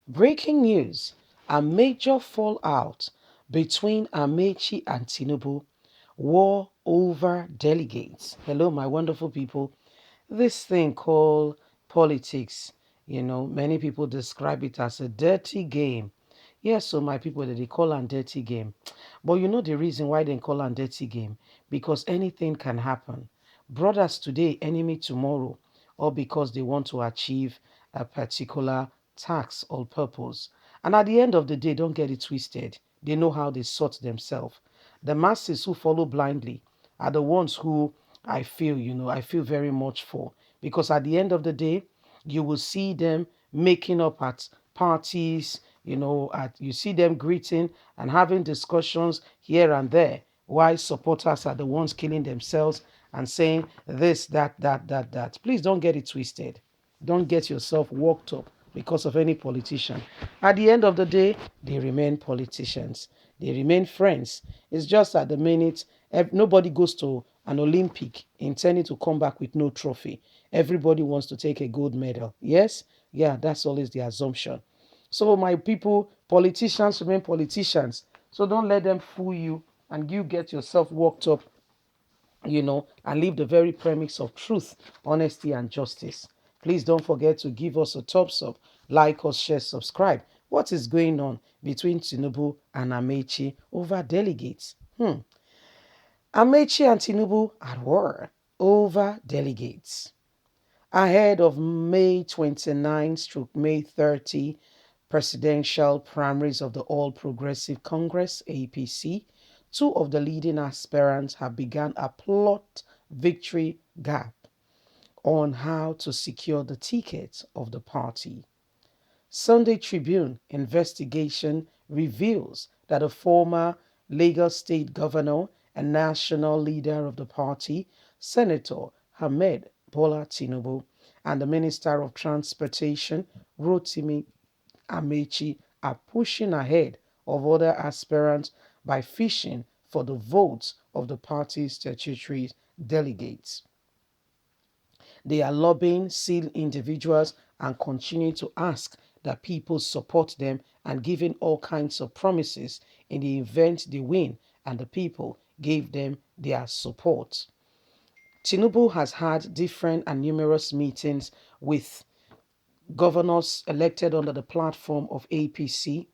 Breaking news: a major fallout between Amaechi and Tinubu, war over delegates. Hello, my wonderful people. This thing called politics, many people describe it as a dirty game. Yes, so my people, they call it dirty game. But you know the reason why they call it dirty game? Because anything can happen. Brothers today, enemy tomorrow, or because they want to achieve a particular task or purpose. And at the end of the day, don't get it twisted. They know how they sort themselves. The masses who follow blindly are the ones who I feel very much for. Because at the end of the day, you will see them making up at parties, you see them greeting and having discussions here and there, while supporters are the ones killing themselves and saying this, that. Please don't get it twisted. Don't get yourself worked up because of any politician. At the end of the day, they remain politicians. They remain friends. It's just at the minute, nobody goes to an Olympic intending to come back with no trophy. Everybody wants to take a gold medal. Yes? Yeah, that's always the assumption. So, my people, politicians remain politicians. So, don't let them fool you and you get yourself worked up, and leave the very premise of truth, honesty, and justice. Please don't forget to give us a thumbs up, like us, share, subscribe. What is going on between Tinubu and Amaechi over delegates? Amaechi and Tinubu at war over delegates. Ahead of May 29 stroke May 30 presidential primaries of the All Progressive Congress, APC, two of the leading aspirants have begun a plot victory gap on how to secure the ticket of the party. Sunday Tribune investigation reveals that a former Lagos State governor and national leader of the party, Senator Ahmed Bola Tinubu, and the Minister of Transportation, Rotimi Amaechi, are pushing ahead of other aspirants by fishing for the votes of the party's statutory delegates. They are lobbying sealed individuals and continue to ask that people support them and giving all kinds of promises in the event they win and the people gave them their support. Tinubu has had different and numerous meetings with governors elected under the platform of APC,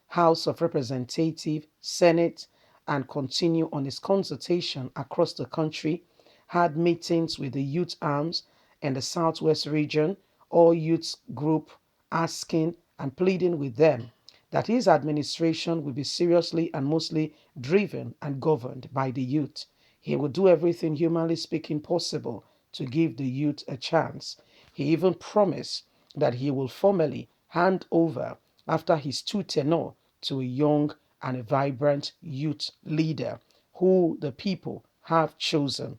House of Representatives, Senate, and continue on his consultation across the country, had meetings with the youth arms in the Southwest region, all youth group, asking and pleading with them that his administration will be seriously and mostly driven and governed by the youth. He will do everything humanly speaking possible to give the youth a chance. He even promised that he will formally hand over after his two tenure to a young and a vibrant youth leader who the people have chosen.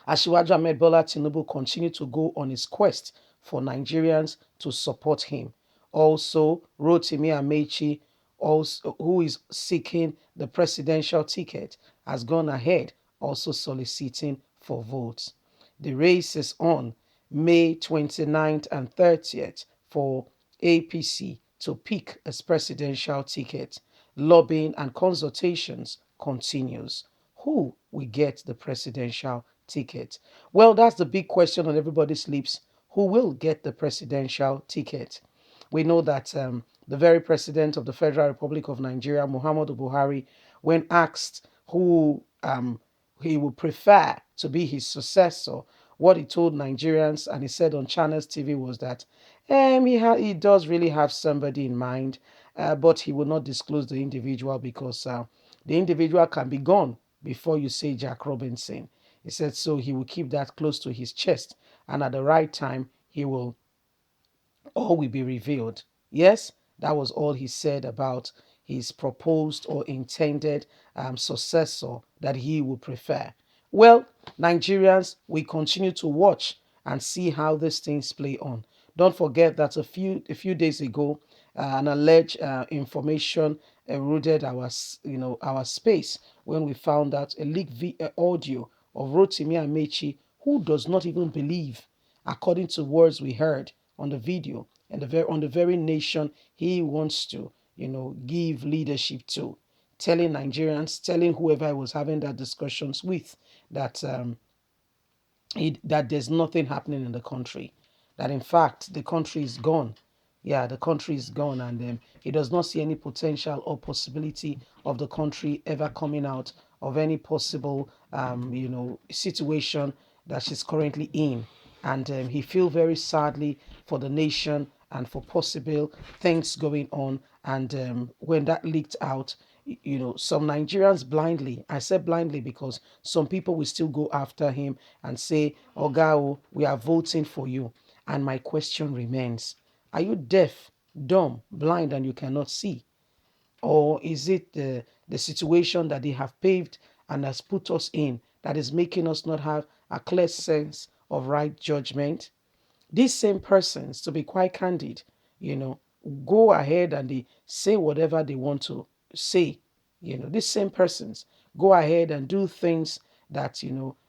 Asiwaju Ahmed Bola Tinubu continued to go on his quest for Nigerians to support him. Also, Rotimi Amechi, also, who is seeking the presidential ticket, has gone ahead also soliciting for votes. The race is on May 29th and 30th for APC to pick its presidential ticket. Lobbying and consultations continues. Who will get the presidential ticket? Well, that's the big question on everybody's lips. Who will get the presidential ticket? We know that the very president of the Federal Republic of Nigeria, Muhammadu Buhari, when asked who he would prefer to be his successor, what he told Nigerians and he said on Channels TV was that he does really have somebody in mind, but he will not disclose the individual because the individual can be gone before you say Jack Robinson. He said so he will keep that close to his chest, and at the right time, all will be revealed. Yes, that was all he said about his proposed or intended successor that he would prefer. Well, Nigerians, we continue to watch and see how these things play on. Don't forget that a few days ago, an alleged information eroded our space when we found out a leaked audio of Rotimi Amechi, who does not even believe, according to words we heard on the video, and on the very nation he wants to, give leadership to, telling Nigerians, telling whoever I was having that discussions with, that that there's nothing happening in the country, that in fact the country is gone. Yeah, the country is gone, and he does not see any potential or possibility of the country ever coming out of any possible, situation that she's currently in. And he feels very sadly for the nation and for possible things going on. And when that leaked out, some Nigerians blindly, I said blindly because some people will still go after him and say, Ogao, we are voting for you. And my question remains, are you deaf, dumb, blind, and you cannot see? Or is it the situation that they have paved and has put us in that is making us not have a clear sense of right judgment? These same persons, to be quite candid, you know, go ahead and they say whatever they want to say. These same persons go ahead and do things that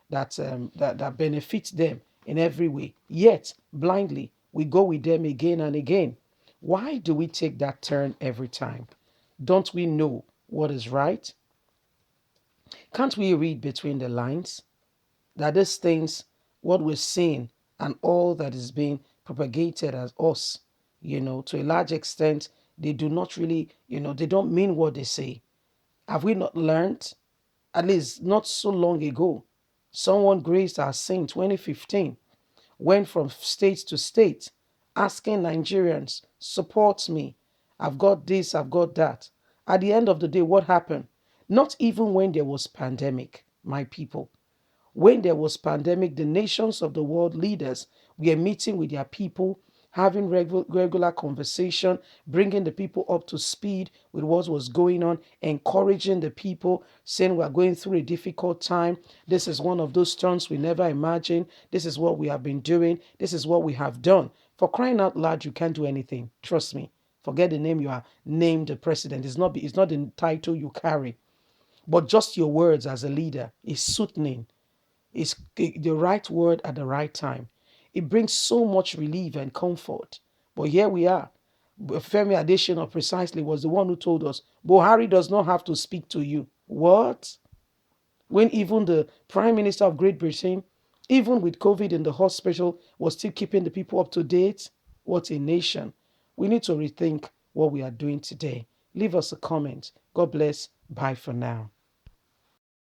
that benefits them in every way. Yet blindly we go with them again and again. Why do we take that turn every time? Don't we know what is right? Can't we read between the lines that these things, what we're seeing, and all that is being propagated as us, to a large extent, they do not really, they don't mean what they say. Have we not learned, at least not so long ago, someone graced our saint 2015, went from state to state, asking Nigerians, support me. I've got this, I've got that. At the end of the day, what happened? Not even when there was pandemic, my people. When there was pandemic, the nations of the world leaders were meeting with their people, having regular conversation, bringing the people up to speed with what was going on, encouraging the people, saying we are going through a difficult time. This is one of those turns we never imagined. This is what we have been doing. This is what we have done. For crying out loud, you can't do anything. Trust me. Forget the name you are named the president. It's not the title you carry. But just your words as a leader is soothing, is the right word at the right time. It brings so much relief and comfort. But here we are. Femi Adesina precisely was the one who told us, Buhari does not have to speak to you. What? When even the Prime Minister of Great Britain, even with COVID in the hospital, was still keeping the people up to date? What a nation. We need to rethink what we are doing today. Leave us a comment. God bless. Bye for now.